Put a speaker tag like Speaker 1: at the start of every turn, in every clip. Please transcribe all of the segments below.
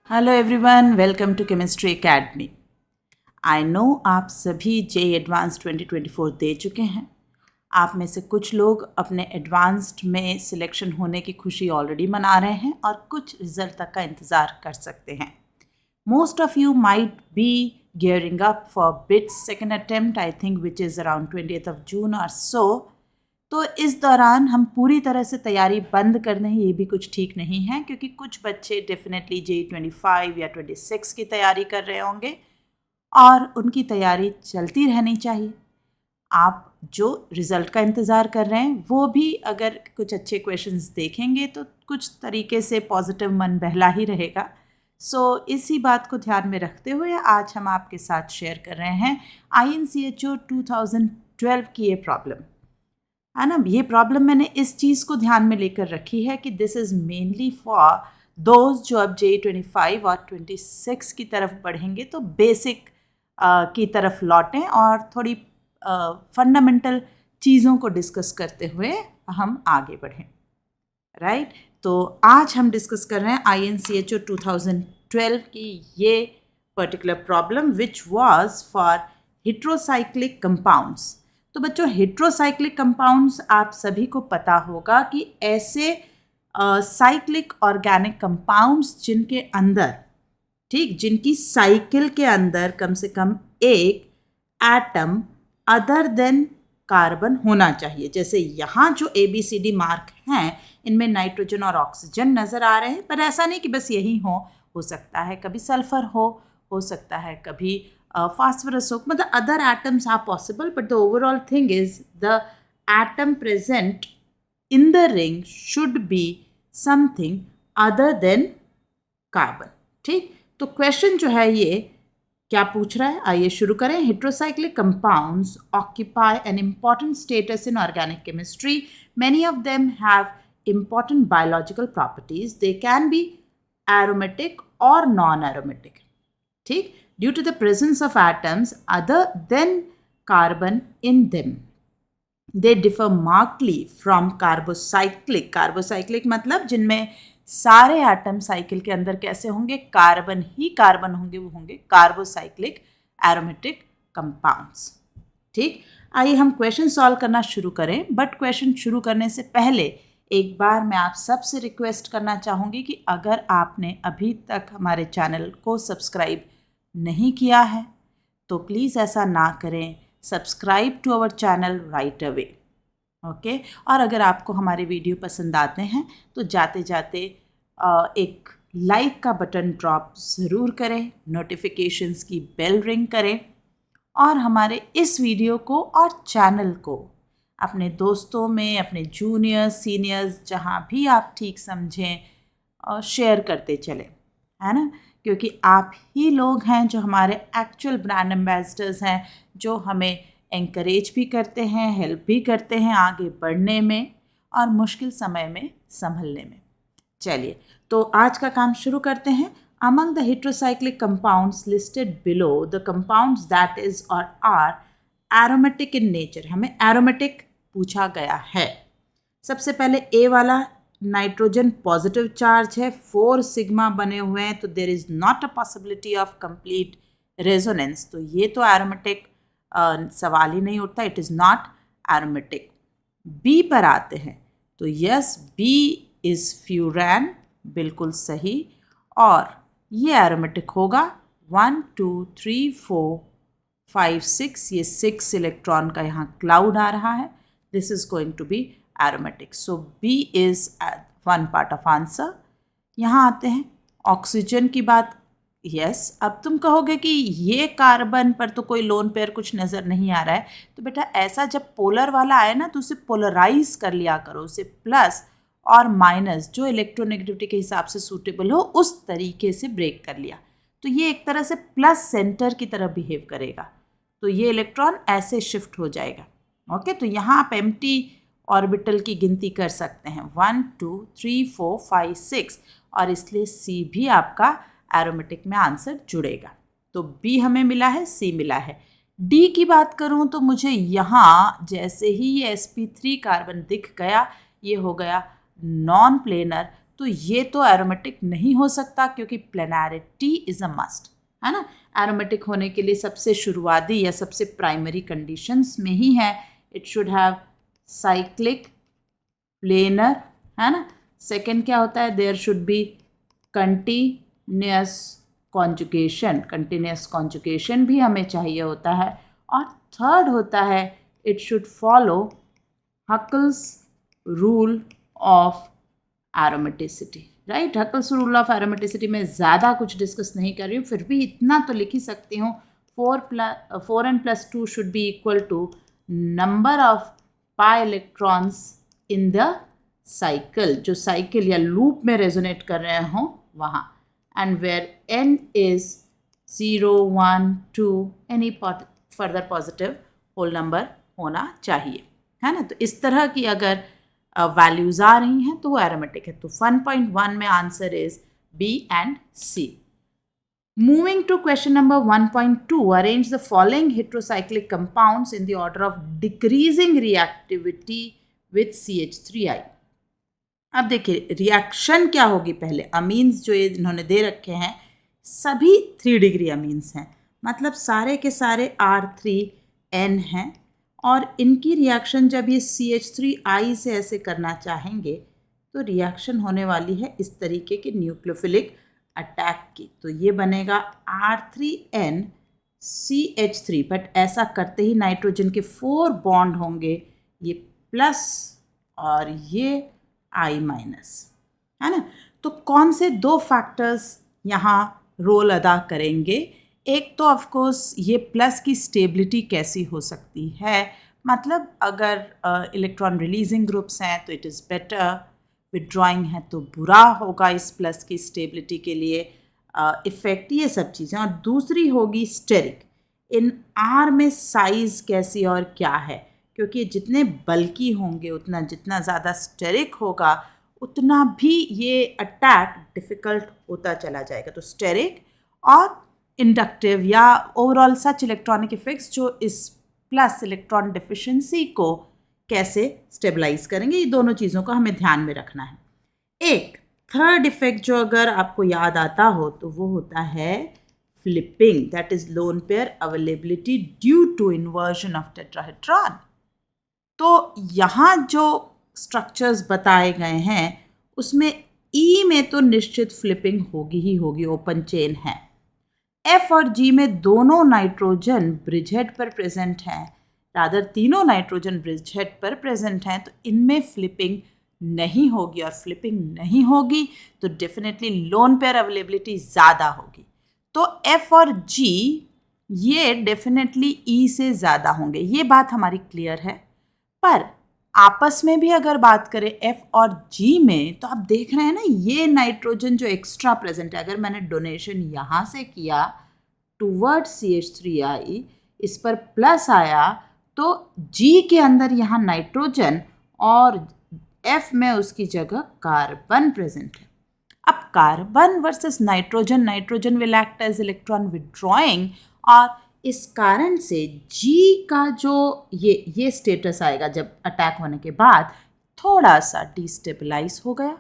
Speaker 1: Hello everyone, welcome to chemistry academy. I know आप सभी जे advance 2024 दे चुके हैं। आप में से कुछ लोग अपने एडवांस्ड में सिलेक्शन होने की खुशी ऑलरेडी मना रहे हैं और कुछ रिजल्ट तक का इंतज़ार कर सकते हैं। Most of you might be gearing up for BITS second attempt, I think, which is around 20th of June or so. तो इस दौरान हम पूरी तरह से तैयारी बंद कर दें ये भी कुछ ठीक नहीं है, क्योंकि कुछ बच्चे डेफिनेटली JEE 25 या 26 की तैयारी कर रहे होंगे और उनकी तैयारी चलती रहनी चाहिए। आप जो रिज़ल्ट का इंतज़ार कर रहे हैं वो भी अगर कुछ अच्छे क्वेश्चंस देखेंगे तो कुछ तरीके से पॉजिटिव मन बहला ही रहेगा। इसी बात को ध्यान में रखते हुए आज हम आपके साथ शेयर कर रहे हैं INCHO 2012 की ये प्रॉब्लम है ना। ये प्रॉब्लम मैंने इस चीज़ को ध्यान में लेकर रखी है कि this is mainly for those जो अब JEE 25 और 26 की तरफ बढ़ेंगे तो बेसिक की तरफ लौटें और थोड़ी फंडामेंटल चीज़ों को डिस्कस करते हुए हम आगे बढ़ें, राइट। तो आज हम डिस्कस कर रहे हैं INCHO 2012 की ये particular problem which was for heterocyclic compounds. तो बच्चों, हेट्रोसाइक्लिक कंपाउंड्स आप सभी को पता होगा कि ऐसे साइक्लिक ऑर्गेनिक कंपाउंड्स जिनके अंदर, ठीक, जिनकी साइकिल के अंदर कम से कम एक एटम अदर देन कार्बन होना चाहिए। जैसे यहाँ जो ABCD मार्क हैं इनमें नाइट्रोजन और ऑक्सीजन नज़र आ रहे हैं, पर ऐसा नहीं कि बस यही हो सकता है कभी सल्फर हो सकता है कभी phosphorus हो, मतलब other atoms are possible, but the overall thing is the atom present in the ring should be something other than carbon, ठीक। तो क्वेश्चन जो है ये क्या पूछ रहा है, आइए शुरू करें। Heterocyclic compounds occupy an important status in organic chemistry. Many of them have important biological properties. They can be aromatic और नॉन एरोमेटिक, ठीक, due to the presence of atoms other than carbon in them. They differ markedly from carbocyclic. Carbocyclic मतलब जिनमें सारे atom cycle के अंदर कैसे होंगे, carbon ही carbon होंगे, वो होंगे कार्बोसाइक्लिक एरोमेटिक कंपाउंड्स, ठीक। आइए हम क्वेश्चन सॉल्व करना शुरू करें, बट क्वेश्चन शुरू करने से पहले एक बार मैं आप सबसे रिक्वेस्ट करना चाहूँगी कि अगर आपने अभी तक हमारे चैनल को सब्सक्राइब नहीं किया है तो प्लीज़ ऐसा ना करें। Subscribe to our channel right away, okay. और अगर आपको हमारे वीडियो पसंद आते हैं तो जाते जाते एक लाइक का बटन ड्रॉप ज़रूर करें, नोटिफिकेशंस की बेल रिंग करें और हमारे इस वीडियो को और चैनल को अपने दोस्तों में, अपने जूनियर्स, सीनियर्स, जहाँ भी आप ठीक समझें शेयर करते चलें, है ना, क्योंकि आप ही लोग हैं जो हमारे एक्चुअल ब्रांड एम्बेसडर्स हैं, जो हमें एंकरेज भी करते हैं, हेल्प भी करते हैं आगे बढ़ने में और मुश्किल समय में संभलने में। चलिए तो आज का काम शुरू करते हैं। Among the heterocyclic compounds listed below, the compounds that is और आर एरोमेटिक इन नेचर। हमें एरोमेटिक पूछा गया है। सबसे पहले ए वाला नाइट्रोजन पॉजिटिव चार्ज है, 4 सिग्मा बने हुए हैं, तो there is not a possibility of complete resonance. तो ये तो एरोमेटिक सवाल ही नहीं उठता, it is not aromatic. B पर आते हैं तो यस, बी इज़ फ्यूरैन, बिल्कुल सही, और ये एरोमेटिक होगा। 1 2 3 4 5 6, ये 6 इलेक्ट्रॉन का यहाँ क्लाउड आ रहा है। This is going to be aromatic. So B is one part of answer. यहाँ आते हैं ऑक्सीजन की बात। yes, अब तुम कहोगे कि ये कार्बन पर तो कोई लोन पेयर कुछ नज़र नहीं आ रहा है, तो बेटा ऐसा जब पोलर वाला आए ना तो उसे पोलराइज कर लिया करो, उसे प्लस और माइनस जो इलेक्ट्रोनेगेटिविटी के हिसाब से सूटेबल हो उस तरीके से ब्रेक कर लिया, तो ये एक तरह से प्लस सेंटर की तरह बिहेव करेगा, तो ये इलेक्ट्रॉन ऐसे शिफ्ट हो जाएगा, ओके। तो यहाँ आप एम्प्टी ऑर्बिटल की गिनती कर सकते हैं, 1 2 3 4 5 6, और इसलिए C भी आपका एरोमेटिक में आंसर जुड़ेगा। तो B हमें मिला है, C मिला है। D की बात करूं तो मुझे यहाँ जैसे ही ये sp3 कार्बन दिख गया, ये हो गया नॉन प्लेनर, तो ये तो एरोमेटिक नहीं हो सकता क्योंकि प्लेनैरिटी इज़ अ मस्ट, है ना। एरोमेटिक होने के लिए सबसे शुरुआती या सबसे प्राइमरी कंडीशंस में ही है, it should have cyclic planar, है ना। सेकेंड क्या होता है, there should be continuous conjugation, continuous conjugation भी हमें चाहिए होता है। और थर्ड होता है it should follow Huckel's rule of aromaticity, right. Huckel's rule of aromaticity में ज़्यादा कुछ डिस्कस नहीं कर रही हूँ, फिर भी इतना तो लिख ही सकती हूँ, 4n+2 should be equal to number of pi electrons in the cycle, जो साइकिल या लूप में रेजोनेट कर रहे हों वहाँ, and where n is 0, 1, 2 any further positive whole number होना चाहिए, है ना। तो इस तरह की अगर वैल्यूज़ आ रही हैं तो वो एरोमेटिक है। तो 1.1 में answer is B and C. Moving to question number 1.2, arrange the following heterocyclic compounds in the order of decreasing reactivity with CH3I. अब देखिए रिएक्शन क्या होगी पहले, अमीन्स जो ये इन्होंने दे रखे हैं सभी 3 डिग्री अमीन्स हैं, मतलब सारे के सारे R3N हैं, और इनकी रिएक्शन जब ये CH3I से ऐसे करना चाहेंगे तो रिएक्शन होने वाली है इस तरीके के न्यूक्लियोफिलिक अटैक की। तो ये बनेगा R3N CH3, बट ऐसा करते ही नाइट्रोजन के 4 बॉन्ड होंगे, ये प्लस और ये I माइनस, है ना। तो कौन से 2 फैक्टर्स यहाँ रोल अदा करेंगे, एक तो ऑफ कोर्स ये प्लस की स्टेबिलिटी कैसी हो सकती है, मतलब अगर इलेक्ट्रॉन रिलीजिंग ग्रुप्स हैं तो इट इज़ बेटर, विड्रॉइंग है तो बुरा होगा इस प्लस की स्टेबिलिटी के लिए इफ़ेक्ट, ये सब चीज़ें। और दूसरी होगी स्टेरिक, इन आर में साइज़ कैसी और क्या है, क्योंकि जितने बल्कि होंगे उतना जितना ज़्यादा स्टेरिक होगा उतना भी ये अटैक डिफ़िकल्ट होता चला जाएगा। तो स्टेरिक और इंडक्टिव या ओवरऑल सच इलेक्ट्रॉनिक इफेक्ट्स जो इस प्लस इलेक्ट्रॉन डिफिशिएंसी को कैसे स्टेबलाइज करेंगे, ये दोनों चीज़ों को हमें ध्यान में रखना है। एक थर्ड इफेक्ट जो अगर आपको याद आता हो तो वो होता है flipping, that is lone pair availability due to inversion of tetrahedron. तो यहाँ जो स्ट्रक्चर्स बताए गए हैं उसमें ई में तो निश्चित फ्लिपिंग होगी ही होगी, ओपन चेन है। एफ और जी में दोनों नाइट्रोजन ब्रिजहेड पर प्रेजेंट हैं, रादर तीनों नाइट्रोजन ब्रिजहेड पर प्रेजेंट हैं, तो इनमें फ्लिपिंग नहीं होगी, और फ्लिपिंग नहीं होगी तो डेफिनेटली लोन पेयर अवेलेबिलिटी ज़्यादा होगी। तो एफ और जी ये डेफिनेटली ई से ज़्यादा होंगे, ये बात हमारी क्लियर है। पर आपस में भी अगर बात करें एफ और जी में, तो आप देख रहे हैं ना ये नाइट्रोजन जो एक्स्ट्रा प्रेजेंट है, अगर मैंने डोनेशन यहाँ से किया टूवर्ड CH3I, इस पर प्लस आया, तो जी के अंदर यहाँ नाइट्रोजन और एफ में उसकी जगह कार्बन प्रेजेंट है। अब carbon versus nitrogen, nitrogen will act as electron withdrawing, और इस कारण से जी का जो ये स्टेटस आएगा जब अटैक होने के बाद, थोड़ा सा डिस्टेबलाइज हो गया,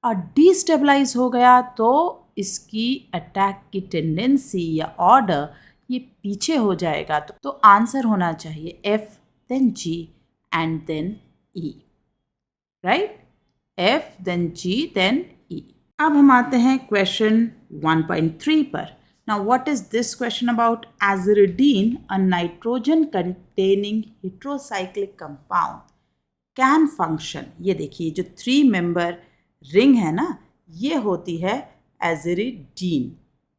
Speaker 1: और डिस्टेबलाइज हो गया तो इसकी अटैक की टेंडेंसी या ऑर्डर ये पीछे हो जाएगा। तो आंसर होना चाहिए F then G and then E, right, F then G then E. अब हम आते हैं क्वेश्चन 1.3 पर। Now, what is this question about? Aziridine, a nitrogen-containing heterocyclic compound, can function. ये देखिए जो 3 member ring है ना, ये होती है aziridine,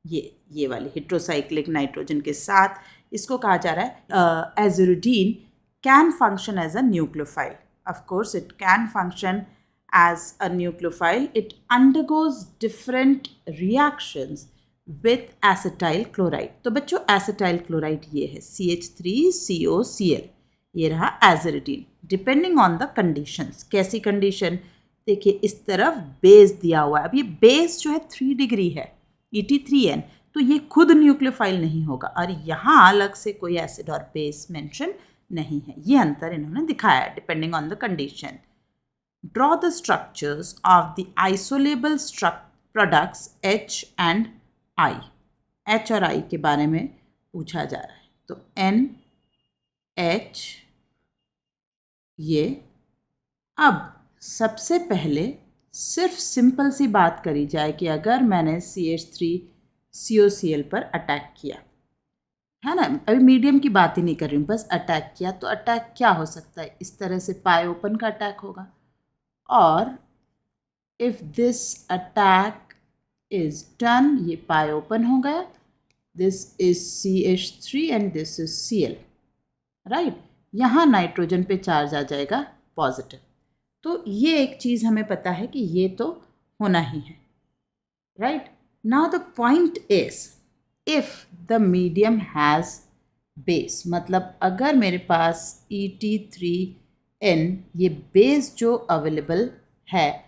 Speaker 1: ये वाली heterocyclic नाइट्रोजन के साथ, इसको कहा जा रहा है aziridine can function as a nucleophile. Of course, it can function as a nucleophile. It undergoes different reactions with acetyl chloride. तो बच्चों acetyl chloride ये है CH3COCl, ये रहा aziridine, depending on the conditions. कैसी कंडीशन, देखिए इस तरफ बेस दिया हुआ है, अब ये बेस जो है 3 डिग्री है ET3N, तो ये खुद न्यूक्लियोफाइल नहीं होगा, और यहाँ अलग से कोई एसिड और बेस मेंशन नहीं है, ये अंतर इन्होंने दिखाया है depending on the condition. Draw the structures of the isolable products H and I. H और I के बारे में पूछा जा रहा है. तो N H ये. अब सबसे पहले सिर्फ सिंपल सी बात करी जाए कि अगर मैंने CH3COCl पर अटैक किया है ना, अभी मीडियम की बात ही नहीं कर रही हूँ, बस अटैक किया, तो अटैक क्या हो सकता है? इस तरह से पाई ओपन का अटैक होगा. और if this attack is done, ये पाई ओपन हो गया, this is CH3 and this is Cl, right. यहाँ नाइट्रोजन पे चार्ज आ जाएगा पॉजिटिव. तो ये एक चीज़ हमें पता है कि ये तो होना ही है, right. Now the point is if the medium has base, मतलब अगर मेरे पास Et3N ये बेस जो अवेलेबल है,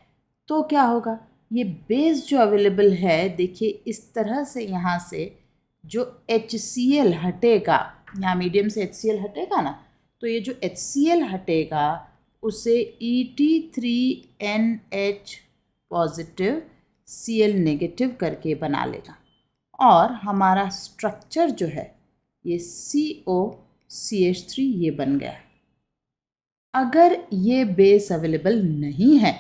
Speaker 1: तो क्या होगा? ये बेस जो अवेलेबल है, देखिए इस तरह से यहाँ से जो HCl हटेगा, यहाँ मीडियम से HCl हटेगा ना, तो ये जो HCl हटेगा उसे Et3NH पॉजिटिव Cl नेगेटिव करके बना लेगा. और हमारा स्ट्रक्चर जो है ये COCH3 ये बन गया. अगर ये बेस अवेलेबल नहीं है,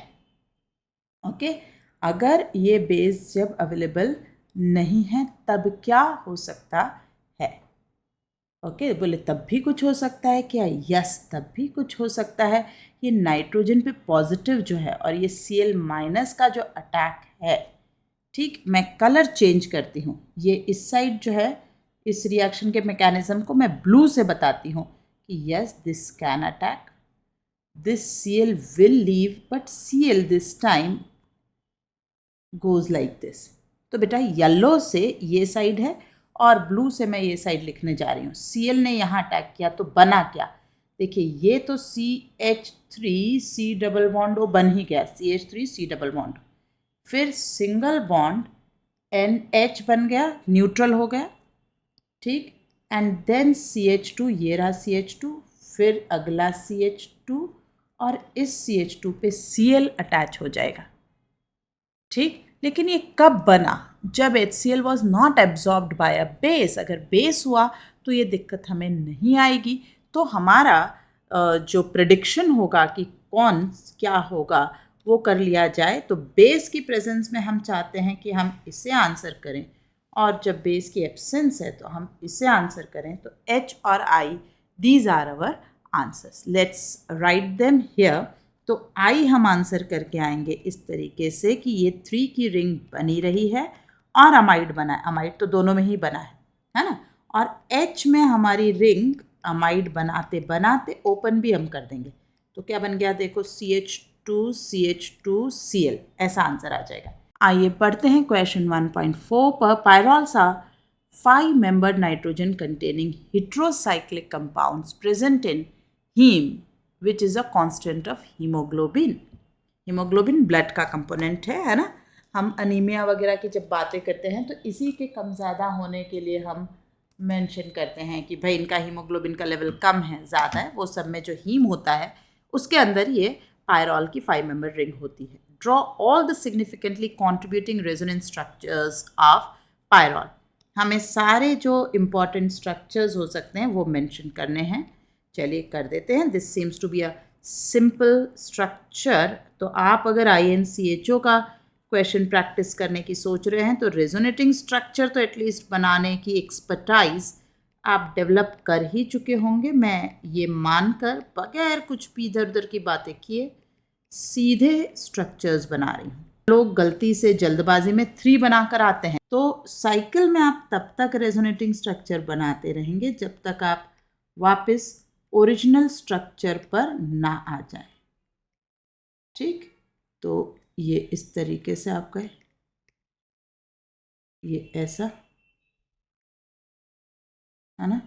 Speaker 1: ओके, अगर ये बेस जब अवेलेबल नहीं है तब क्या हो सकता है? ओके, बोले तब भी कुछ हो सकता है क्या? यस, तब भी कुछ हो सकता है. ये नाइट्रोजन पे पॉजिटिव जो है और ये Cl माइनस का जो अटैक है, ठीक, मैं कलर चेंज करती हूँ. ये इस साइड जो है, इस रिएक्शन के मैकेनिज्म को मैं ब्लू से बताती हूँ कि yes this can attack, this Cl will leave, but Cl this time goes like this. तो बेटा येलो से ये साइड है और ब्लू से मैं ये साइड लिखने जा रही हूँ. Cl ने यहाँ अटैक किया तो बना क्या? देखिए ये तो CH3C डबल बॉन्ड वो बन ही गया, CH3C डबल बॉन्ड, फिर सिंगल बॉन्ड NH बन गया, न्यूट्रल हो गया, ठीक, एंड देन CH2, ये रहा CH2, फिर अगला CH2 और इस CH2 पे Cl अटैच हो जाएगा, ठीक. लेकिन ये कब बना? जब HCl was not absorbed bye a base. अगर बेस हुआ तो ये दिक्कत हमें नहीं आएगी. तो हमारा जो प्रेडिक्शन होगा कि कौन क्या होगा वो कर लिया जाए. तो बेस की प्रेजेंस में हम चाहते हैं कि हम इसे आंसर करें, और जब बेस की एब्सेंस है तो हम इसे आंसर करें. तो H और I, these are our answers. Let's write them here. तो I हम आंसर करके आएंगे इस तरीके से कि ये 3 की रिंग बनी रही है और अमाइड बना है. अमाइड तो दोनों में ही बना है ना. और H में हमारी रिंग अमाइड बनाते बनाते ओपन भी हम कर देंगे. तो क्या बन गया? देखो CH2CH2Cl, ऐसा आंसर आ जाएगा. आइए पढ़ते हैं क्वेश्चन 1.4 पर. पायरोल्स are 5 membered nitrogen containing heterocyclic compounds present in heme, which is a constant of hemoglobin. Haemoglobin blood का कंपोनेंट है ना. हम अनीमिया वगैरह की जब बातें करते हैं तो इसी के कम ज़्यादा होने के लिए हम मेंशन करते हैं कि भाई इनका हीमोग्लोबिन का लेवल कम है, ज़्यादा है, वो सब में जो हीम होता है उसके अंदर ये पायरॉल की 5 membered रिंग होती है. Draw all the significantly contributing resonance structures of pyrrole. हमें सारे जो इम्पॉर्टेंट स्ट्रक्चर्स हो सकते हैं वो मेंशन करने हैं. चलिए कर देते हैं. This seems to be a simple structure. तो आप अगर INCHO का क्वेश्चन प्रैक्टिस करने की सोच रहे हैं तो रेजोनेटिंग स्ट्रक्चर तो एटलीस्ट बनाने की एक्सपर्टाइज आप डेवलप कर ही चुके होंगे. मैं ये मानकर बगैर कुछ भी इधर उधर की बातें किए सीधे स्ट्रक्चर्स बना रही हूँ. लोग गलती से जल्दबाजी में 3 बनाकर आते हैं. तो साइकिल में आप तब तक रेजोनेटिंग स्ट्रक्चर बनाते रहेंगे जब तक आप वापस ओरिजिनल स्ट्रक्चर पर ना आ जाए, ठीक. तो ये इस तरीके से आपका ये ऐसा है ना.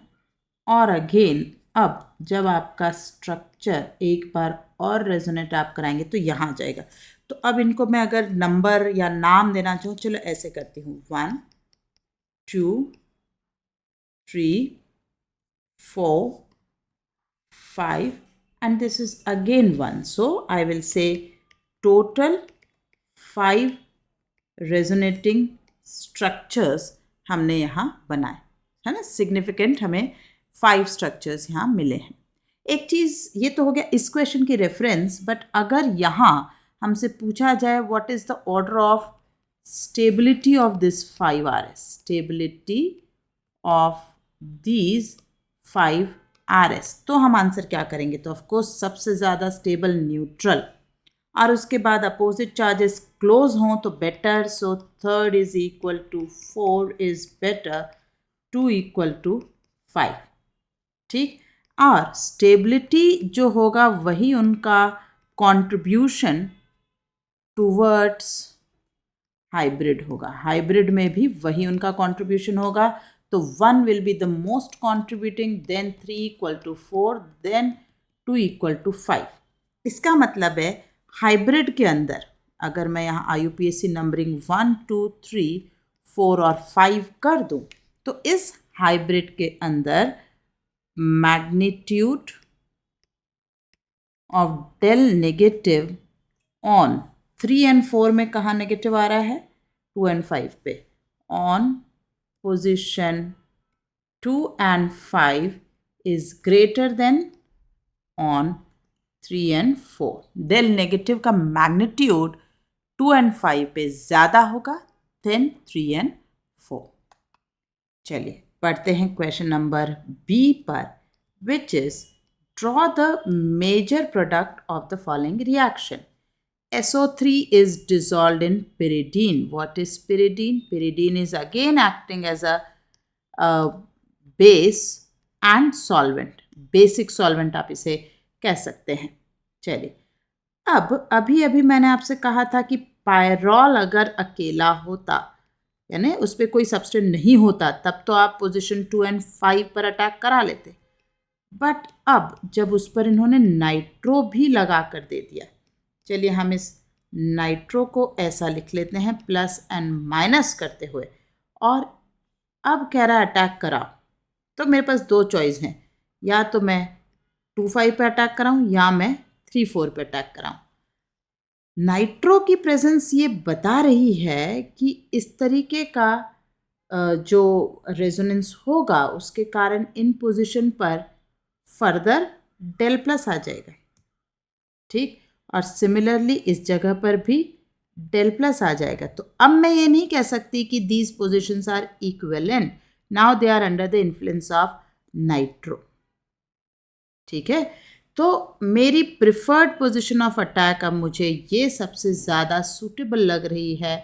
Speaker 1: और अगेन अब जब आपका स्ट्रक्चर एक बार और रेजोनेट आप कराएंगे तो यहाँ आ जाएगा. तो अब इनको मैं अगर नंबर या नाम देना चाहूँ, चलो ऐसे करती हूँ. 1 2 3 4 5 and this is again 1. So I will say total 5 resonating structures हमने यहाँ बनाए, है ना। सिग्निफिकेंट हमें 5 स्ट्रक्चर्स यहाँ मिले हैं। एक चीज़ ये तो हो गया इस क्वेश्चन की रेफरेंस, बट अगर यहाँ हमसे पूछा जाए what is the order of stability of this 5 RS, stability of these 5 RS, तो हम आंसर क्या करेंगे? तो ऑफकोर्स सबसे ज़्यादा स्टेबल न्यूट्रल, और उसके बाद अपोजिट चार्जेस क्लोज हों तो better, so 3 is equal to 4 is better, 2 equal to 5, ठीक। और स्टेबिलिटी जो होगा वही उनका कंट्रीब्यूशन टूवर्ड्स हाइब्रिड होगा, हाइब्रिड में भी वही उनका कंट्रीब्यूशन होगा। तो 1 will be the most contributing, then 3 equal to 4, then 2 equal to 5। इसका मतलब है हाइब्रिड के अंदर अगर मैं यहाँ IUPAC नंबरिंग 1, 2, 3, 4 और 5 कर दूँ तो इस हाइब्रिड के अंदर magnitude of del negative on 3 and 4 में कहाँ नेगेटिव आ रहा है? 2 एंड 5 पे। On position 2 and 5 is greater than on 3 and 4। Del negative का मैग्नीट्यूड 2 एंड 5 पे ज़्यादा होगा देन 3 एंड 4। चलिए पढ़ते हैं क्वेश्चन नंबर बी पर, which is draw the major product of the following reaction. SO3 is dissolved in pyridine. What is pyridine? Pyridine is again acting as a base and solvent. Basic solvent आप इसे कह सकते हैं। चलिए अब अभी मैंने आपसे कहा था कि पायरॉल अगर अकेला होता, यानी उस पर कोई सब्सटेंस नहीं होता, तब तो आप पोजीशन 2 एंड 5 पर अटैक करा लेते। बट अब जब उस पर इन्होंने नाइट्रो भी लगा कर दे दिया, चलिए हम इस नाइट्रो को ऐसा लिख लेते हैं प्लस एंड माइनस करते हुए, और अब कह रहा है अटैक कराओ। तो मेरे पास 2 चॉइस हैं, या तो मैं 2-5 पे अटैक कराऊं या मैं 3-4 पे अटैक कराऊं। नाइट्रो की प्रेजेंस ये बता रही है कि इस तरीके का जो रेजोनेंस होगा उसके कारण इन पोजीशन पर फर्दर डेल प्लस आ जाएगा, ठीक। और सिमिलरली इस जगह पर भी डेल प्लस आ जाएगा। तो अब मैं ये नहीं कह सकती कि these positions are equivalent, now they are under the influence of nitro, ठीक है। तो मेरी प्रिफर्ड पोजीशन ऑफ अटैक अब मुझे ये सबसे ज़्यादा सूटेबल लग रही है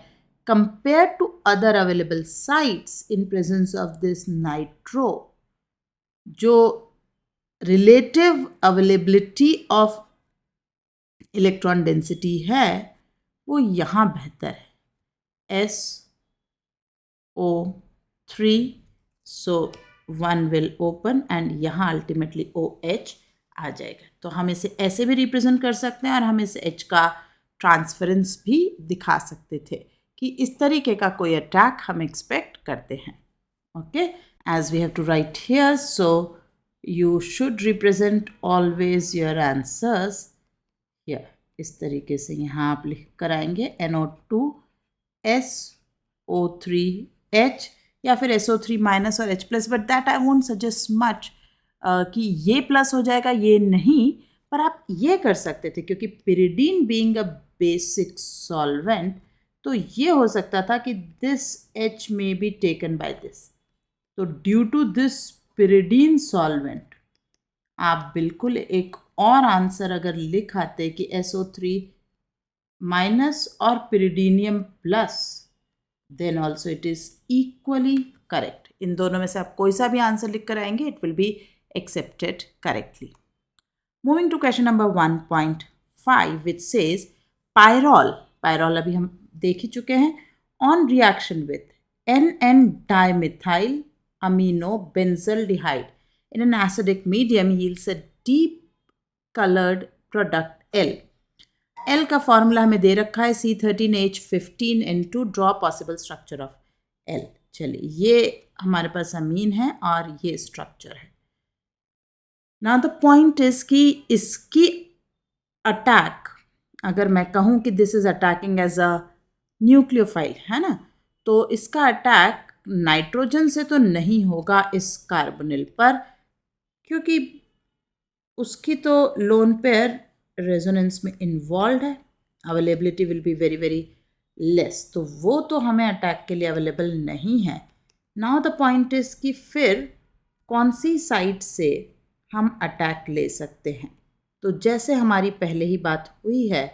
Speaker 1: compare to other available sites in presence of this nitro. जो relative availability of electron density है वो यहाँ बेहतर है, SO3, so 1 will open and यहाँ अल्टीमेटली OH आ जाएगा। तो हम इसे ऐसे भी रिप्रेजेंट कर सकते हैं और हम इस H का ट्रांसफरेंस भी दिखा सकते थे कि इस तरीके का कोई अटैक हम एक्सपेक्ट करते हैं। Okay, as we have to write here, so you should represent always your answers here। इस तरीके से यहाँ आप लिख कर आएंगे NO2 SO3H या फिर SO3 माइनस और H plus, but that I won't suggest much कि ये प्लस हो जाएगा, ये नहीं। पर आप ये कर सकते थे क्योंकि pyridine being a basic solvent, तो ये हो सकता था कि this H may be taken by this। तो due to this pyridine solvent आप बिल्कुल एक और आंसर अगर लिख आते कि SO3 माइनस और pyridinium plus, then also it is equally correct. इन दोनों में से आप कोई सा भी आंसर लिख कर आएंगे, it will be accepted correctly. Moving to question number 1.5 which says pyrrole, pyrrole अभी हम देख ही चुके हैं, on reaction with NN dimethyl amino benzaldehyde in an acidic medium yields a deep colored product L। L का formula हमें दे रखा है C13H15N2, draw possible structure of L। चलिए ये हमारे पास अमीन है और ये स्ट्रक्चर है। नाउ द पॉइंट इज कि इसकी अटैक अगर मैं कहूँ कि this is attacking as a nucleophile, है ना, तो इसका अटैक नाइट्रोजन से तो नहीं होगा इस कार्बोनिल पर, क्योंकि उसकी तो लोन पेयर रेजोनेंस में इन्वॉल्व है, availability will be very very less, तो वो तो हमें अटैक के लिए अवेलेबल नहीं है। नाउ द पॉइंट इज कि फिर कौन सी साइड से हम अटैक ले सकते हैं। तो जैसे हमारी पहले ही बात हुई है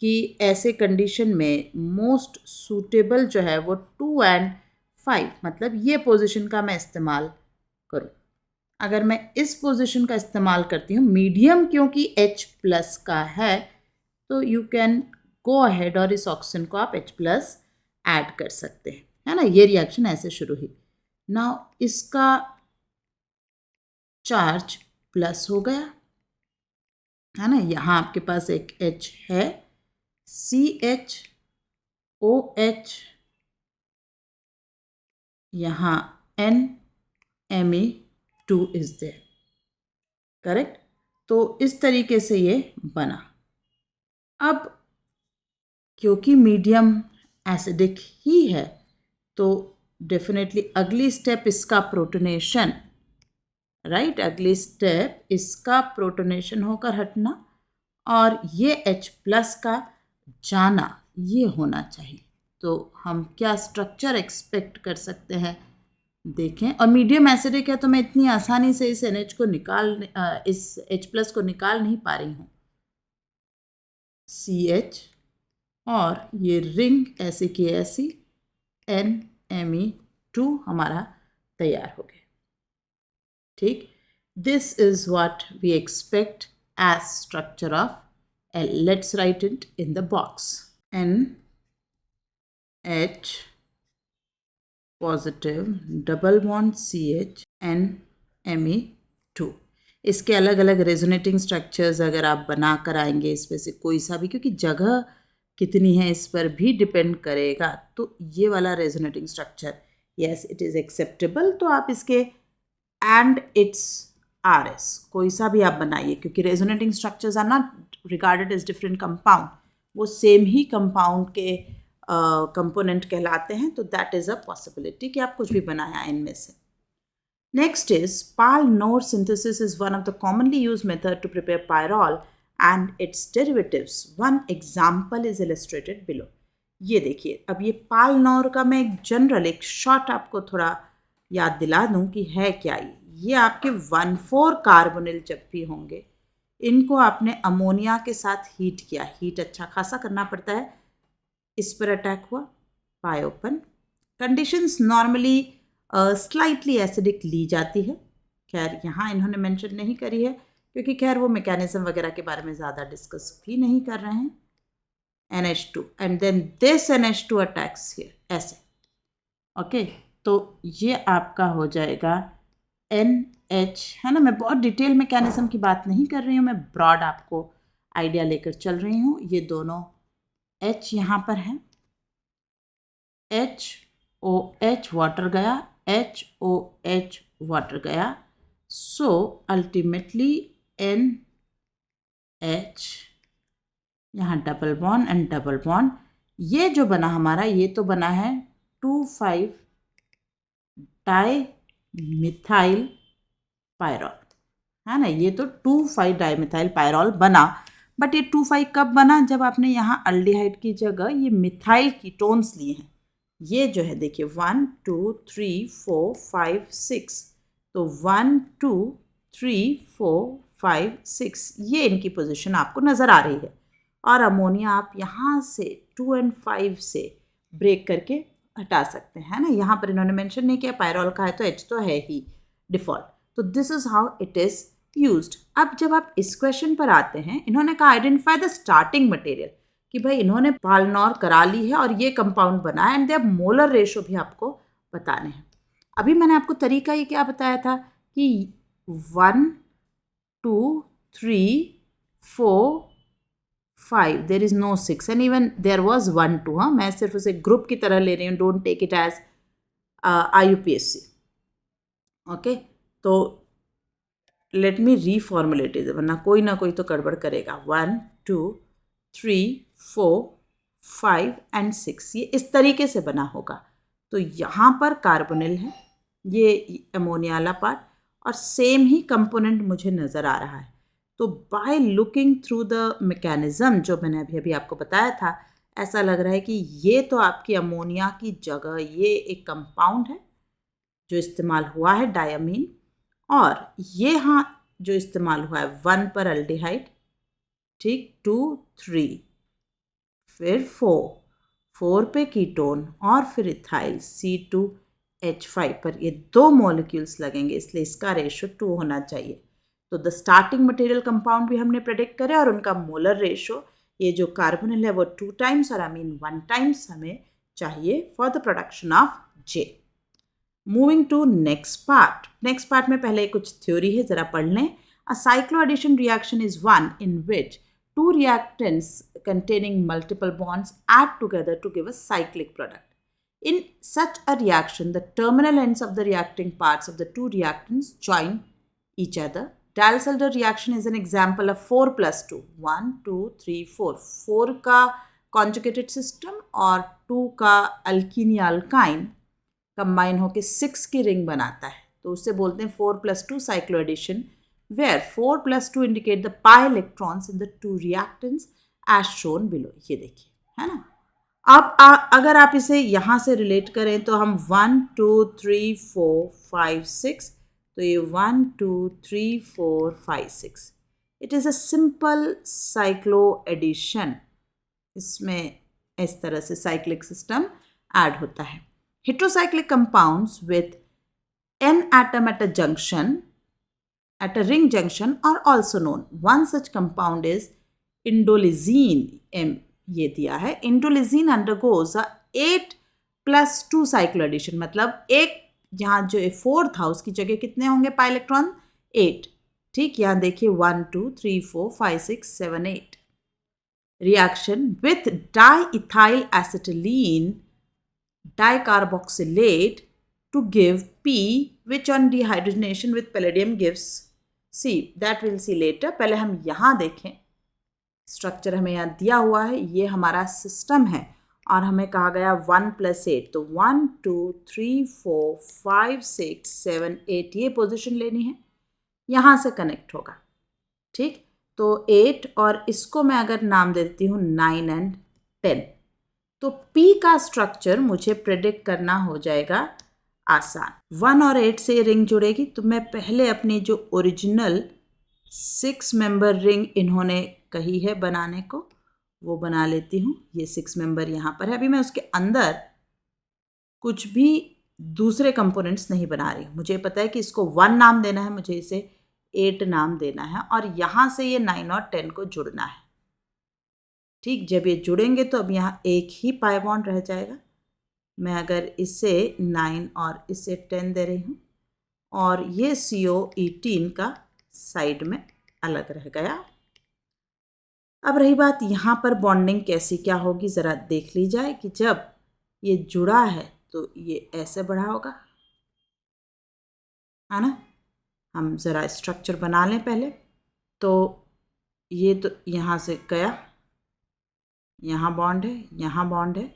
Speaker 1: कि ऐसे कंडीशन में मोस्ट सूटेबल जो है वो 2 and 5, मतलब ये पोजीशन का मैं इस्तेमाल करूँ। अगर मैं इस पोजीशन का इस्तेमाल करती हूँ, मीडियम क्योंकि H+ का है, तो यू कैन गो अहेड और इस ऑक्सीजन को आप H+ ऐड कर सकते हैं, है ना। ये रिएक्शन ऐसे शुरू हुई। नाउ इसका चार्ज प्लस हो गया, है ना। यहाँ आपके पास एक H है, CH OH, यहाँ NMe2 इज देयर, करेक्ट। तो इस तरीके से ये बना। अब क्योंकि मीडियम एसिडिक ही है, तो डेफिनेटली अगली स्टेप इसका प्रोटोनेशन, राइट, अगली स्टेप इसका प्रोटोनेशन होकर हटना और ये H+ का जाना, ये होना चाहिए। तो हम क्या स्ट्रक्चर एक्सपेक्ट कर सकते हैं, देखें। और मीडियम एसिडिक है तो मैं इतनी आसानी से इस NH को इस H+ को निकाल नहीं पा रही हूँ। CH और ये रिंग ऐसी की ऐसी NMe2 हमारा तैयार हो गया, ठीक। This is what we expect as structure of L. Let's write it in the box. NH positive double bond CH NMe2। इसके अलग अलग रेजोनेटिंग स्ट्रक्चर्स अगर आप बना कर आएंगे, इसमें से कोई सा भी, क्योंकि जगह कितनी है इस पर भी डिपेंड करेगा, तो ये वाला resonating structure, yes it is acceptable. तो आप इसके एंड इट्स RS कोई सा भी आप बनाइए, क्योंकि resonating structures are not regarded as different compound, वो सेम ही कंपाउंड के कंपोनेंट कहलाते हैं। तो दैट इज़ अ पॉसिबिलिटी कि आप कुछ भी बनाया इनमें से। Next is Pal-Knorr synthesis is one of the commonly used method to prepare pyrrole and its derivatives. One example is illustrated below. ये देखिए, अब ये पाल-नोर का मैं एक जनरल एक शॉर्ट आपको थोड़ा याद दिला दूं कि है क्या ये आपके 1,4 कार्बोनिल जब भी होंगे, इनको आपने अमोनिया के साथ हीट किया, हीट अच्छा खासा करना पड़ता है, इस पर अटैक हुआ, pi open. Conditions normally slightly acidic ली जाती है, खैर यहाँ इन्होंने मेंशन नहीं करी है, क्योंकि खैर वो मैकेनिज्म वगैरह के बारे में ज़्यादा डिस्कस भी नहीं कर रहे हैं। NH2 and then this NH2 attacks here, ऐसे, ओके। तो ये आपका हो जाएगा NH, है ना। मैं बहुत डिटेल मैकेनिज्म की बात नहीं कर रही हूँ, मैं ब्रॉड आपको आइडिया लेकर चल रही हूँ। ये दोनों H यहाँ पर हैं, HOH वाटर गया, HOH वाटर गया, सो अल्टीमेटली NH, यहाँ double bond and double bond, ये जो बना हमारा, ये तो बना है 2,5 डाइमिथाइल पायरॉल, है ना। ये तो 2,5 डाइमिथाइल पायरॉल बना, बट ये 2,5 कब बना, जब आपने यहाँ अल्डिहाइड की जगह ये मिथाइल कीटोन्स लिए हैं। ये जो है देखिए 1 2 3 4 5 6, तो 1 2 3 4 5 6 ये इनकी पोजीशन आपको नज़र आ रही है। और अमोनिया आप यहाँ से 2 and 5 से ब्रेक करके हटा सकते हैं ना। यहाँ पर इन्होंने मेंशन नहीं किया, पायरॉल का है तो H तो है ही डिफ़ॉल्ट। तो this is how it is used. अब जब आप इस क्वेश्चन पर आते हैं, इन्होंने कहा आइडेंटिफाई द स्टार्टिंग मटेरियल, कि भाई इन्होंने पाल-नोर करा ली है और ये कंपाउंड बना है, एंड दे मोलर रेशो भी आपको बताने हैं। अभी मैंने आपको तरीका ये क्या बताया था कि 1 2 3 4 5, there is no 6 and even there was 1 2। हाँ, मैं सिर्फ उसे ग्रुप की तरह ले रही हूँ, don't take it as IUPAC, okay. तो लेट मी रीफॉर्मुलेट इट, वरना कोई ना कोई तो गड़बड़ करेगा। 1 2 3, 4, 5 एंड 6, ये इस तरीके से बना होगा। तो यहाँ पर कार्बोनिल है, ये अमोनिया वाला पार्ट, और सेम ही कंपोनेंट मुझे नज़र आ रहा है। तो by looking through the mechanism जो मैंने अभी अभी आपको बताया था, ऐसा लग रहा है कि ये तो आपकी अमोनिया की जगह ये एक कंपाउंड है जो इस्तेमाल हुआ है, डायमीन, और ये यहाँ जो इस्तेमाल हुआ है 1 पर एल्डिहाइड, ठीक, 2, 3, फिर 4 पे कीटोन, और फिर इथाइल C2H5 पर ये 2 मॉलिक्यूल्स लगेंगे, इसलिए इसका रेशो 2 होना चाहिए। तो द स्टार्टिंग मटेरियल कंपाउंड भी हमने प्रेडिक्ट करे और उनका मोलर रेशो, ये जो कार्बोनिल है वो 2 टाइम्स और अमीन 1 टाइम्स हमें चाहिए for the production of J। Moving to next part में पहले कुछ थ्योरी है, ज़रा पढ़ लें। A cycloaddition reaction is one in which two reactants containing multiple bonds add together to give a cyclic product. In such a reaction, the terminal ends of the reacting parts of the two reactants join each other. Diels-Alder reaction is an example of 4 plus 2. 1, 2, 3, 4. 4 का conjugated system और 2 का alkene alkyne combine होकर 6 की ring बनाता है, तो उससे बोलते हैं 4 plus 2 cycloaddition, where 4 plus 2 indicate the pi electrons in the two reactants as shown below। ये देखिए, है ना। अब अगर आप इसे यहाँ से रिलेट करें तो हम 1, 2, 3, 4, 5, 6, तो ये 1, 2, 3, 4, 5, 6, it is a simple cyclo addition. इसमें इस तरह से साइक्लिक सिस्टम ऐड होता है। Heterocyclic compounds with n atom at a junction, at a ring junction, are also known. One such compound is indolizine, M ये दिया है। Indolizine undergoes a 8 plus 2 cycloaddition, मतलब एक यहाँ जो 4 था उसकी जगह कितने होंगे पाई इलेक्ट्रॉन? 8। ठीक, यहाँ देखिए 1, 2, 3, 4, 5, 6, 7, 8। Reaction with diethyl acetylene dicarboxylate to give P, which on dehydrogenation with palladium gives C. That we'll see later. पहले हम यहाँ देखें, स्ट्रक्चर हमें यहाँ दिया हुआ है, ये हमारा सिस्टम है और हमें कहा गया 1 + 8, तो 1, 2, 3, 4, 5, 6, 7, 8 ये पोजीशन लेनी है, यहाँ से कनेक्ट होगा। ठीक, तो 8 और इसको मैं अगर नाम दे देती हूँ 9 and 10, तो P का स्ट्रक्चर मुझे प्रेडिक्ट करना हो जाएगा आसान। 1 और 8 से रिंग जुड़ेगी, तो मैं पहले अपनी जो ओरिजिनल 6 मेंबर रिंग इन्होंने कही है बनाने को वो बना लेती हूँ। ये 6 मेंबर यहाँ पर है। अभी मैं उसके अंदर कुछ भी दूसरे कंपोनेंट्स नहीं बना रही हूँ। मुझे पता है कि इसको 1 नाम देना है, मुझे इसे 8 नाम देना है और यहाँ से ये 9 और 10 को जुड़ना है। ठीक, जब ये जुड़ेंगे तो अब यहाँ एक ही पाई बॉन्ड रह जाएगा। मैं अगर इसे 9 और इसे 10 दे रही हूँ और ये CO18 का साइड में अलग रह गया। अब रही बात यहाँ पर बॉन्डिंग कैसी क्या होगी, ज़रा देख ली जाए कि जब ये जुड़ा है तो ये ऐसे बढ़ा होगा, है ना। हम ज़रा स्ट्रक्चर बना लें पहले। तो ये तो यहाँ से गया, यहाँ बॉन्ड है, यहाँ बॉन्ड है,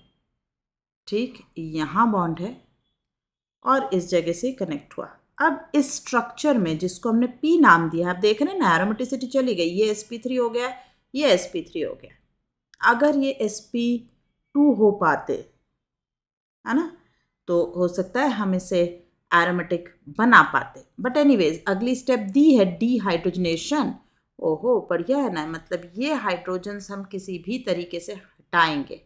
Speaker 1: ठीक, यहाँ बॉन्ड है और इस जगह से कनेक्ट हुआ। अब इस स्ट्रक्चर में जिसको हमने P नाम दिया, आप देख रहे हैं ना, एरोमेटिसिटी चली गई, ये sp3 हो गया, ये sp3 हो गया। अगर ये sp2 हो पाते, है ना, तो हो सकता है हम इसे एरोमेटिक बना पाते। बट एनीवेज अगली स्टेप दी है डीहाइड्रोजनेशन। ओहो, बढ़िया है ना, मतलब ये हाइड्रोजन्स हम किसी भी तरीके से हटाएंगे।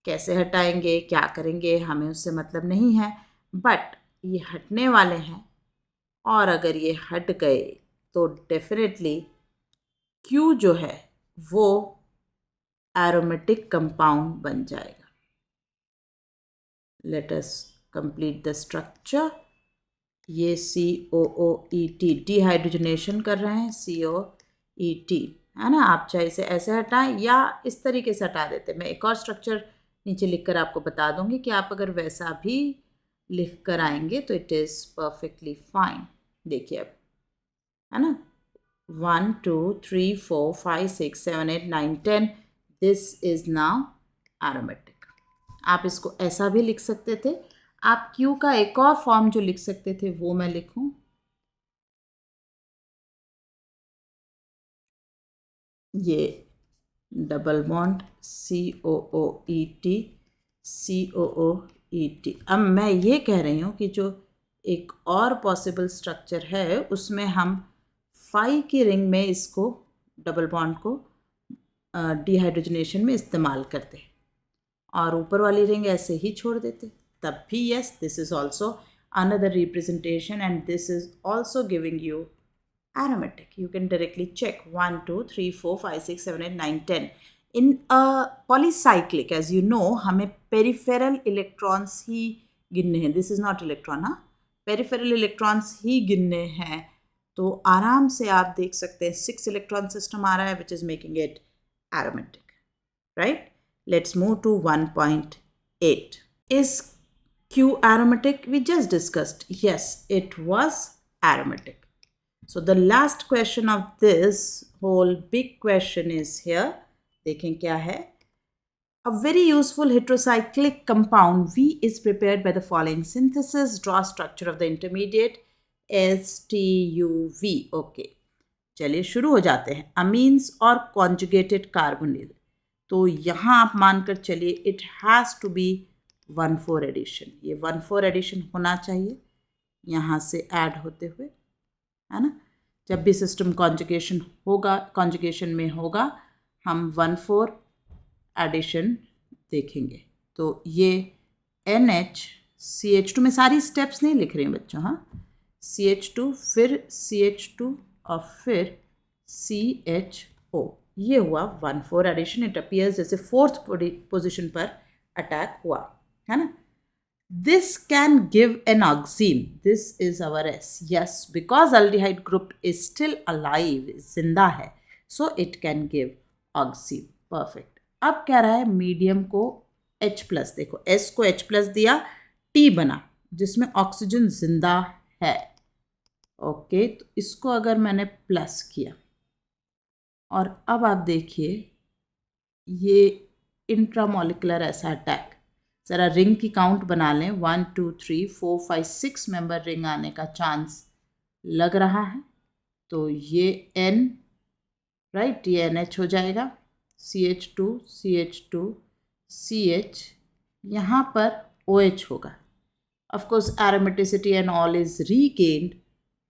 Speaker 1: कैसे हटाएंगे, क्या करेंगे, हमें उससे मतलब नहीं है, बट ये हटने वाले हैं और अगर ये हट गए तो डेफिनेटली Q जो है वो एरोमेटिक कंपाउंड बन जाएगा। Let us complete the structure. ये COOET डीहाइड्रोजनेशन कर रहे हैं, COET, है ना। आप चाहे इसे ऐसे हटाएं या इस तरीके से हटा देते। मैं एक और स्ट्रक्चर नीचे लिखकर आपको बता दूंगी कि आप अगर वैसा भी लिख कर आएंगे तो इट इज़ परफेक्टली फाइन। देखिए अब, है ना, 1, 2, 3, 4, 5, 6, 7, 8, 9, 10, दिस इज नाउ एरोमेटिक। आप इसको ऐसा भी लिख सकते थे। आप क्यू का एक और फॉर्म जो लिख सकते थे वो मैं लिखूं, ये डबल बॉन्ड COOET COOET। अब मैं ये कह रही हूँ कि जो एक और पॉसिबल स्ट्रक्चर है उसमें हम फाई की रिंग में इसको डबल बॉन्ड को डिहाइड्रोजनेशन में इस्तेमाल करते और ऊपर वाली रिंग ऐसे ही छोड़ देते, तब भी yes, this is also another representation and this is also giving you aromatic. You can directly check 1, 2, 3, 4, 5, 6, 7, 8, 9, 10. In a polycyclic, as you know, हमें peripheral electrons ही गिनने हैं. This is not electron, हाँ. Peripheral electrons ही गिनने हैं. तो आराम से आप देख सकते हैं 6 electron system आ रहा है, which is making it aromatic. Right? Let's move to 1.8. Is Q aromatic? We just discussed. Yes, it was aromatic. So the last question of this whole big question is here. देखें क्या है. A very useful heterocyclic compound V is prepared by the following synthesis. Draw structure of the intermediate STUV. Okay. चलिए शुरू हो जाते हैं. Amines और conjugated carbonyl. तो यहाँ आप मानकर चलिए it has to be 1,4 addition. ये 1,4 addition होना चाहिए यहाँ से ऐड होते हुए, है ना. जब भी सिस्टम कॉन्जुगेशन होगा, कॉन्जुगेशन में होगा, हम 1,4 एडिशन देखेंगे. तो ये NH CH2 में सारी स्टेप्स नहीं लिख रही हैं बच्चों, हाँ. CH2 फिर CH2 और फिर CHO, ये हुआ 1,4 एडिशन. इट अपीयर्स जैसे 4th पोजिशन पर अटैक हुआ, है ना. This can give an oxime. This is our S. Yes, because aldehyde group is still alive, जिंदा है, so it can give oxime. Perfect. अब कह रहा है मीडियम को H+. देखो S को H+ दिया, T बना जिसमें ऑक्सीजन जिंदा है. ओके, तो इसको अगर मैंने प्लस किया और अब आप देखिए ये इंट्रामोलिकुलर ऐसा अटैक. ज़रा रिंग की काउंट बना लें. 1, 2, 3, 4, 5, 6 मेंबर रिंग आने का चांस लग रहा है. तो ये N, राइट, ये NH हो जाएगा. CH2 CH2 CH, यहाँ पर OH होगा. Of course aromaticity and all is regained.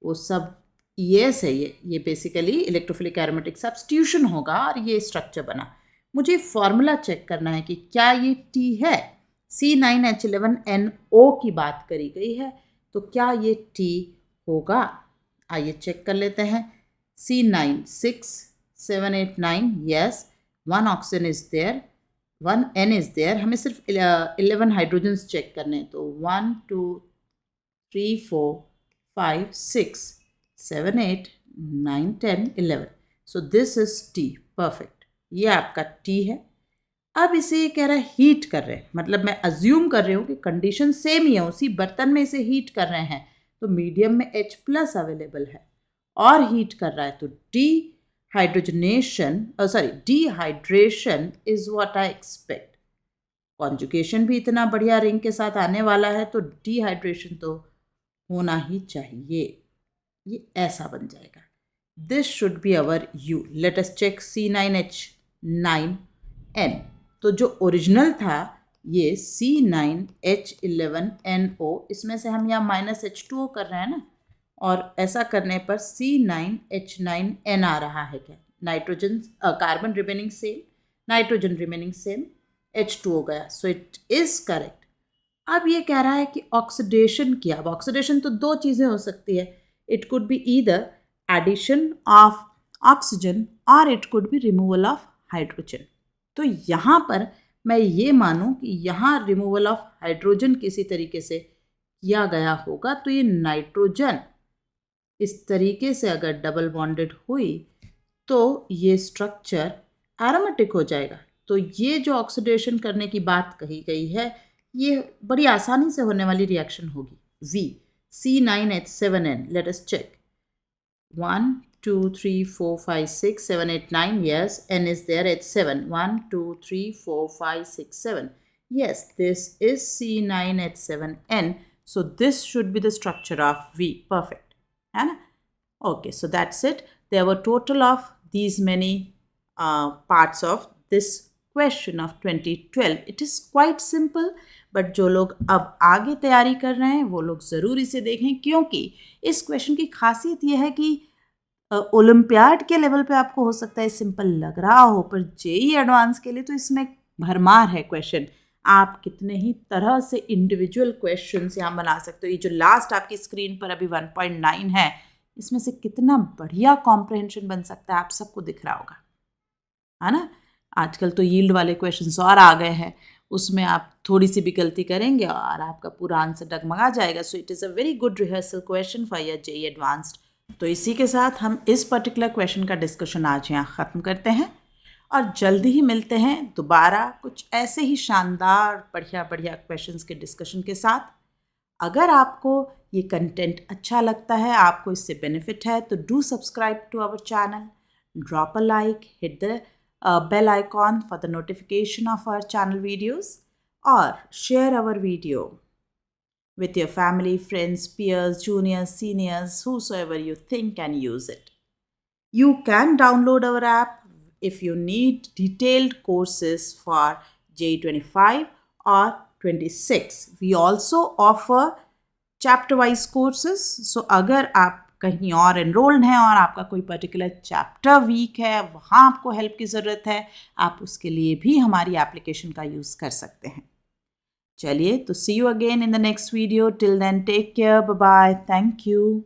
Speaker 1: वो सब ये सही है. ये बेसिकली इलेक्ट्रोफिलिक एरोमेटिक सब्स्टिट्यूशन होगा और ये स्ट्रक्चर बना. मुझे फॉर्मूला चेक करना है कि क्या ये T है. C9H11NO की बात करी गई है, तो क्या ये T होगा. आइए चेक कर लेते हैं. C9 6 7 8 9, yes, 1 oxygen is there, 1 N is there. हमें सिर्फ 11 हाइड्रोजन्स चेक करने हैं. तो 1 2 3 4 5 6 7 8 9 10 11. So this is T. Perfect. ये आपका T है. अब इसे ये कह रहा है हीट कर रहे हैं, मतलब मैं अज्यूम कर रही हूँ कि कंडीशन सेम ही है, उसी बर्तन में इसे हीट कर रहे हैं. तो मीडियम में H+ अवेलेबल है और हीट कर रहा है. तो dehydration is what I expect. Conjugation भी इतना बढ़िया रिंग के साथ आने वाला है, तो डिहाइड्रेशन तो होना ही चाहिए. ये ऐसा बन जाएगा. This should be our U. Let us check C9H9N. तो जो ओरिजिनल था ये C9H11NO, इसमें से हम यहाँ -H2O कर रहे हैं ना, और ऐसा करने पर C9H9N आ रहा है. क्या nitrogen, carbon remaining same, nitrogen remaining same, H2O गया. सो इट इज़ करेक्ट. अब ये कह रहा है कि ऑक्सीडेशन किया. अब ऑक्सीडेशन तो दो चीज़ें हो सकती है. It could be either addition of oxygen और it could be removal of hydrogen. तो यहाँ पर मैं ये मानूं कि यहाँ रिमूवल ऑफ हाइड्रोजन किसी तरीके से किया गया होगा, तो ये नाइट्रोजन इस तरीके से अगर डबल बॉन्डेड हुई तो ये स्ट्रक्चर एरोमेटिक हो जाएगा. तो ये जो ऑक्सीडेशन करने की बात कही गई है, ये बड़ी आसानी से होने वाली रिएक्शन होगी. V C9H7N. Let us check. 1 2, 3, 4, 5, 6, 7, 8, 9. Yes, n is there at 7. 1, 2, 3, 4, 5, 6, 7. Yes, this is C9 at 7n. So this should be the structure of V. Perfect. है ना? Okay, so that's it. There were total of these many parts of this question of 2012. It is quite simple, but जो लोग अब आगे तैयारी कर रहे हैं वो लोग ज़रूर इसे देखें, क्योंकि इस क्वेश्चन की खासियत यह है कि ओलंपियाड के लेवल पे आपको हो सकता है सिंपल लग रहा हो, पर जेई एडवांस के लिए तो इसमें भरमार है क्वेश्चन। आप कितने ही तरह से इंडिविजुअल क्वेश्चंस यहाँ बना सकते हो। ये जो लास्ट आपकी स्क्रीन पर अभी 1.9 है, इसमें से कितना बढ़िया कॉम्प्रहेंशन बन सकता है आप सबको दिख रहा होगा, है ना। आजकल तो यील्ड वाले क्वेश्चंस और आ गए हैं, उसमें आप थोड़ी सी भी गलती करेंगे और आपका पूरा आंसर डगमगा जाएगा। So it is a very good rehearsal question for your JEE Advanced. तो इसी के साथ हम इस पर्टिकुलर क्वेश्चन का डिस्कशन आज यहाँ ख़त्म करते हैं और जल्दी ही मिलते हैं दोबारा कुछ ऐसे ही शानदार बढ़िया बढ़िया क्वेश्चंस के डिस्कशन के साथ। अगर आपको ये कंटेंट अच्छा लगता है, आपको इससे बेनिफिट है, तो do subscribe to our channel, drop a like, hit the bell icon for the notification of our channel videos, or share our video with your family, friends, peers, juniors, seniors, whosoever you think can use it. You can download our app if you need detailed courses for JEE 25 or 26. We also offer chapter wise courses. So अगर आप कहीं और enrolled हैं और आपका कोई particular chapter week है, वहाँ आपको हेल्प की ज़रूरत है, आप उसके लिए भी हमारी एप्लीकेशन का यूज़ कर सकते हैं। चलिए, तो see you again in the next video. Till then take care, bye bye, thank you.